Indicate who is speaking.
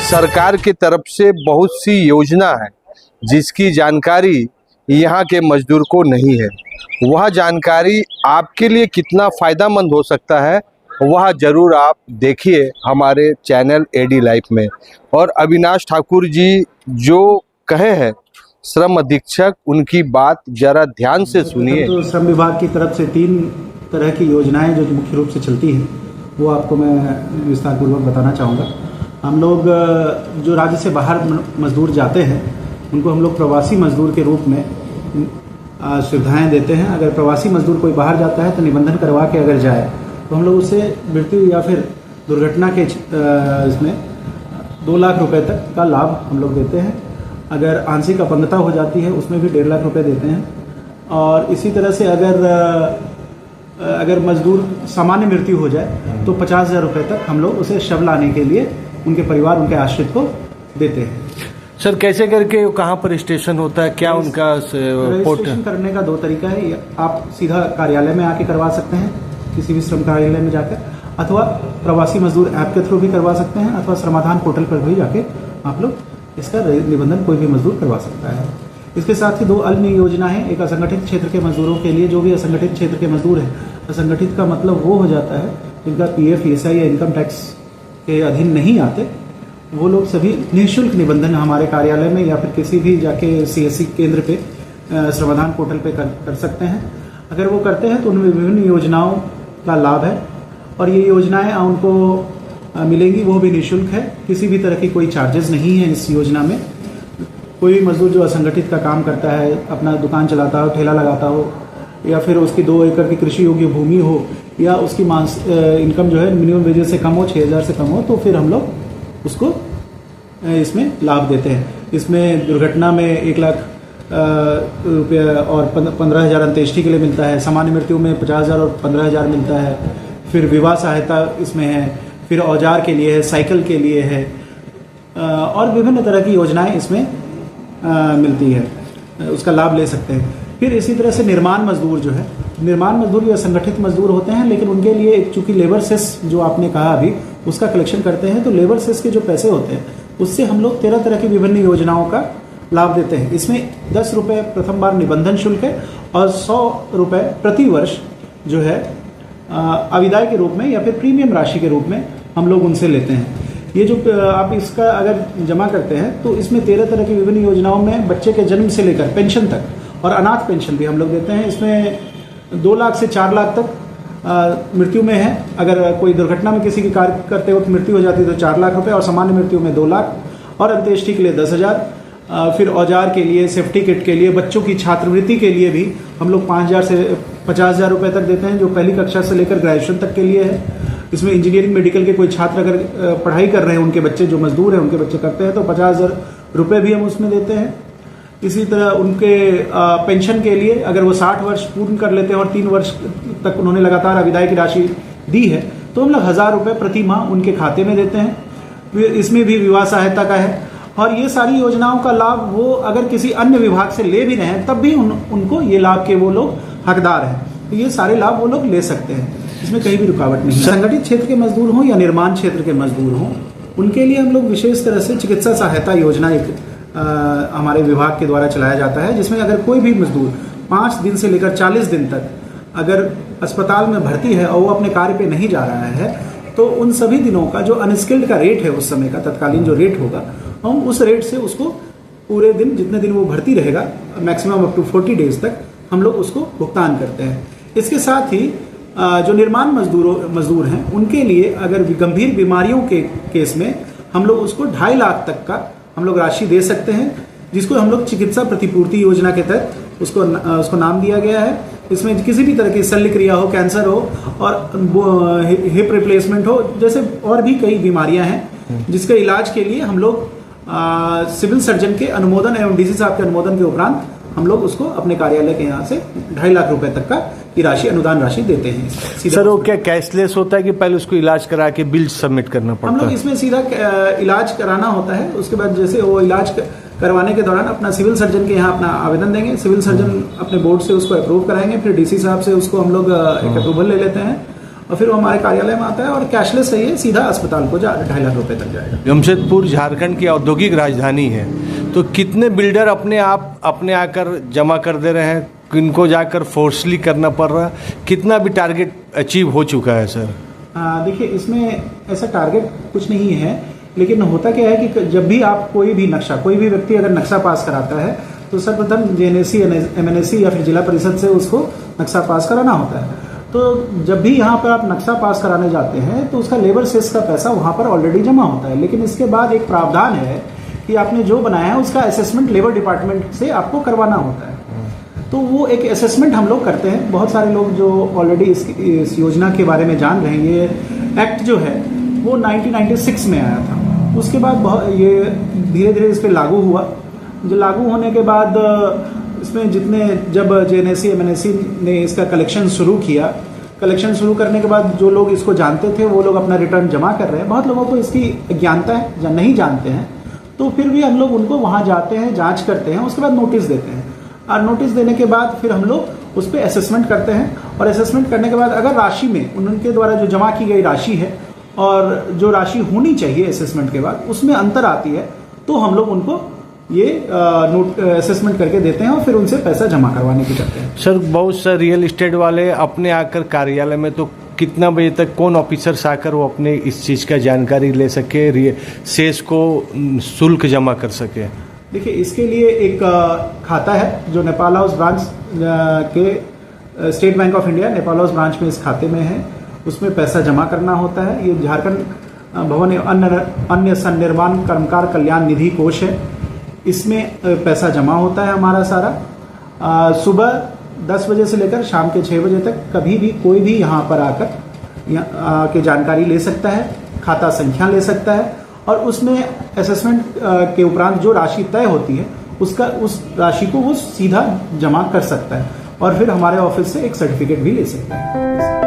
Speaker 1: सरकार की तरफ से बहुत सी योजना है जिसकी जानकारी यहाँ के मजदूर को नहीं है। वह जानकारी आपके लिए कितना फ़ायदेमंद हो सकता है वह ज़रूर आप देखिए हमारे चैनल एडी लाइफ में। और अविनाश ठाकुर जी जो कहे हैं श्रम अधीक्षक, उनकी बात जरा ध्यान से सुनिए।
Speaker 2: तो श्रम विभाग की तरफ से 3 तरह की योजनाएं जो मुख्य रूप से चलती हैं वो आपको मैं विस्तारपूर्वक बताना चाहूँगा। हम लोग जो राज्य से बाहर मजदूर जाते हैं उनको हम लोग प्रवासी मजदूर के रूप में सुविधाएं देते हैं। अगर प्रवासी मजदूर कोई बाहर जाता है तो निबंधन करवा के अगर जाए तो हम लोग उसे मृत्यु या फिर दुर्घटना के इसमें 2 लाख रुपए तक का लाभ हम लोग देते हैं। अगर आंशिक अपंगता हो जाती है उसमें भी 1.5 लाख रुपए देते हैं। और इसी तरह से अगर मजदूर सामान्य मृत्यु हो जाए तो 50,000 रुपये तक हम लोग उसे शव लाने के लिए उनके परिवार, उनके आश्रित को देते हैं।
Speaker 1: सर कैसे करके कहाँ पर रजिस्ट्रेशन होता है, क्या उनका
Speaker 2: रजिस्ट्रेशन करने का 2 तरीका है। आप सीधा कार्यालय में आके करवा सकते हैं, किसी भी श्रम कार्यालय में जाकर, अथवा प्रवासी मजदूर ऐप के थ्रू भी करवा सकते हैं, अथवा श्रमाधान पोर्टल पर भी जाके आप लोग इसका निबंधन कोई भी मजदूर करवा सकता है। इसके साथ ही 2 अन्य योजना है। एक असंगठित क्षेत्र के मजदूरों के लिए, जो भी असंगठित क्षेत्र के मजदूर हैं, असंगठित का मतलब वो हो जाता है जिनका पीएफ, ईएसआई या इनकम टैक्स के अधीन नहीं आते, वो लोग सभी निःशुल्क निबंधन हमारे कार्यालय में या फिर किसी भी जाके सीएससी केंद्र पे श्रमाधान पोर्टल पे कर सकते हैं। अगर वो करते हैं तो उनमें विभिन्न योजनाओं का लाभ है और ये योजनाएं उनको मिलेंगी, वो भी निःशुल्क है। किसी भी तरह की कोई चार्जेस नहीं है इस योजना में। कोई भी मजदूर जो असंगठित का काम करता है, अपना दुकान चलाता हो, ठेला लगाता हो, या फिर उसकी 2 एकड़ की कृषि योग्य भूमि हो, या उसकी इनकम जो है मिनिमम वेजेस से कम हो, 6,000 से कम हो, तो फिर हम लोग उसको इसमें लाभ देते हैं। इसमें दुर्घटना में 1 लाख रुपया और 15,000 अंत्येष्टि के लिए मिलता है। सामान्य मृत्यु में 50,000 और 15,000 मिलता है। फिर विवाह सहायता इसमें है, फिर औजार के लिए है, साइकिल के लिए है, और विभिन्न तरह की योजनाएं इसमें मिलती है, उसका लाभ ले सकते हैं। फिर इसी तरह से निर्माण मजदूर जो है, निर्माण मजदूर भी असंगठित मजदूर होते हैं, लेकिन उनके लिए चूंकि लेबर सेस जो आपने कहा अभी उसका कलेक्शन करते हैं, तो लेबर सेस के जो पैसे होते हैं उससे हम लोग 13 तरह की विभिन्न योजनाओं का लाभ देते हैं। इसमें 10 रुपये प्रथम बार निबंधन शुल्क है और 100 रुपये प्रति वर्ष जो है अविदाय के रूप में या फिर प्रीमियम राशि के रूप में हम लोग उनसे लेते हैं। ये जो आप इसका अगर जमा करते हैं तो इसमें 13 तरह की विभिन्न योजनाओं में बच्चे के जन्म से लेकर पेंशन तक और अनाथ पेंशन भी हम लोग देते हैं। इसमें 2 लाख से 4 लाख तक मृत्यु में है। अगर कोई दुर्घटना में किसी की कार्य करते वक्त मृत्यु हो जाती है तो 4 लाख रुपए, और सामान्य मृत्यु में 2 लाख, और अंत्येष्टि के लिए 10,000। फिर औजार के लिए, सेफ्टी किट के लिए, बच्चों की छात्रवृत्ति के लिए भी हम लोग 5,000 से 50,000 रुपये तक देते हैं, जो पहली कक्षा से लेकर ग्रेजुएशन तक के लिए है। इसमें इंजीनियरिंग, मेडिकल के कोई छात्र अगर पढ़ाई कर रहे हैं, उनके बच्चे जो मजदूर हैं उनके बच्चे करते हैं, तो 50,000 रुपये भी हम उसमें देते हैं। इसी तरह उनके पेंशन के लिए अगर वो 60 वर्ष पूर्ण कर लेते हैं और 3 वर्ष तक उन्होंने लगातार अविदाय की राशि दी है तो हम लोग 1,000 रुपये प्रति माह उनके खाते में देते हैं। इसमें भी विवाह सहायता का है। और ये सारी योजनाओं का लाभ वो अगर किसी अन्य विभाग से ले भी रहे हैं तब भी उनको ये लाभ के वो लोग हकदार हैं, तो ये सारे लाभ वो लोग ले सकते हैं, इसमें कहीं भी रुकावट नहीं है। संगठित क्षेत्र के मजदूर हों या निर्माण क्षेत्र के मजदूर हों, उनके लिए हम लोग विशेष तरह से चिकित्सा सहायता योजना एक हमारे विभाग के द्वारा चलाया जाता है, जिसमें अगर कोई भी मजदूर 5 दिन से लेकर 40 दिन तक अगर अस्पताल में भर्ती है और वो अपने कार्य पे नहीं जा रहा है तो उन सभी दिनों का जो अनस्किल्ड का रेट है, उस समय का तत्कालीन जो रेट होगा, हम उस रेट से उसको पूरे दिन, जितने दिन वो भर्ती रहेगा, मैक्सिमम अप टू 40 डेज तक हम लोग उसको भुगतान करते हैं। इसके साथ ही जो निर्माण मजदूर हैं उनके लिए अगर गंभीर बीमारियों के केस में हम लोग उसको 2.5 लाख तक का हम लोग राशि दे सकते हैं, जिसको हम लोग चिकित्सा प्रतिपूर्ति योजना के तहत उसको नाम दिया गया है। इसमें किसी भी तरह की शल्य क्रिया हो, कैंसर हो और हिप रिप्लेसमेंट हो, जैसे और भी कई बीमारियां हैं जिसके इलाज के लिए हम लोग सिविल सर्जन के अनुमोदन एवं डीसी साहब के अनुमोदन के उपरांत हम लोग उसको अपने कार्यालय के यहाँ से 2.5 लाख रुपए तक का की राशि, अनुदान राशि देते हैं।
Speaker 1: सर वो क्या कैशलेस होता है कि पहले उसको इलाज करा के बिल सबमिट करना पड़ता है?
Speaker 2: हम लोग इसमें सीधा इलाज कराना होता है। उसके बाद जैसे वो इलाज करवाने के दौरान अपना सिविल सर्जन के यहाँ अपना आवेदन देंगे, सिविल सर्जन अपने बोर्ड से उसको अप्रूव कराएंगे, फिर डीसी साहब से उसको हम लोग एक अप्रूवल ले लेते हैं और फिर वो हमारे कार्यालय में आता है और कैशलेस है, ये सीधा अस्पताल को 2.5 लाख रुपए तक जाएगा।
Speaker 1: जमशेदपुर झारखंड की औद्योगिक राजधानी है, तो कितने बिल्डर अपने आकर जमा कर दे रहे हैं, किनको जाकर फोर्सली करना पड़ रहा है, कितना भी टारगेट अचीव हो चुका है सर?
Speaker 2: देखिए, इसमें ऐसा टारगेट कुछ नहीं है, लेकिन होता क्या है कि जब भी आप कोई भी व्यक्ति अगर नक्शा पास कराता है तो सर्वप्रथम जेएनएसी, एमएनएसी या फिर जिला परिषद से उसको नक्शा पास कराना होता है। तो जब भी यहाँ पर आप नक्शा पास कराने जाते हैं तो उसका लेबर सेस का पैसा वहाँ पर ऑलरेडी जमा होता है, लेकिन इसके बाद एक प्रावधान है कि आपने जो बनाया है उसका असेसमेंट लेबर डिपार्टमेंट से आपको करवाना होता है। तो वो एक असेसमेंट हम लोग करते हैं। बहुत सारे लोग जो ऑलरेडी इस योजना के बारे में जान रहे हैं, ये एक्ट जो है वो 1996 में आया था। उसके बाद ये धीरे धीरे इस पर लागू हुआ। जो लागू होने के बाद इसमें जब जेएनएसी, एमएनएसी ने इसका कलेक्शन शुरू किया, कलेक्शन शुरू करने के बाद जो लोग इसको जानते थे वो लोग अपना रिटर्न जमा कर रहे हैं। बहुत लोगों को इसकी अज्ञानता है या नहीं जानते हैं, तो फिर भी हम लोग उनको वहाँ जाते हैं, जांच करते हैं, उसके बाद नोटिस देते हैं। और नोटिस देने के बाद फिर हम लोग उस पर असेसमेंट करते हैं, और असेसमेंट करने के बाद अगर राशि में उनके द्वारा जो जमा की गई राशि है और जो राशि होनी चाहिए असेसमेंट के बाद उसमें अंतर आती है, तो हम लोग उनको ये असेसमेंट करके देते हैं और फिर उनसे पैसा जमा करवाने की करते हैं।
Speaker 1: सर, बहुत से रियल इस्टेट वाले अपने आकर कार्यालय में, तो कितना बजे तक कौन ऑफिसर्स आकर वो अपने इस चीज़ का जानकारी ले सके, शेष को शुल्क जमा कर सके?
Speaker 2: देखिए, इसके लिए एक खाता है जो नेपाल हाउस ब्रांच के state bank of India Nepal house branch में इस खाते में है, उसमें पैसा जमा करना होता है। ये झारखंड भवन अन्य सन्निर्माण कर्मकार कल्याण निधि कोष है, इसमें पैसा जमा होता है हमारा सारा। सुबह 10 बजे से लेकर शाम के 6 बजे तक कभी भी कोई भी यहाँ पर आकर जानकारी ले सकता है, खाता संख्या ले सकता है, और उसमें असेसमेंट के उपरांत जो राशि तय होती है उस राशि को वो सीधा जमा कर सकता है और फिर हमारे ऑफिस से एक सर्टिफिकेट भी ले सकता है।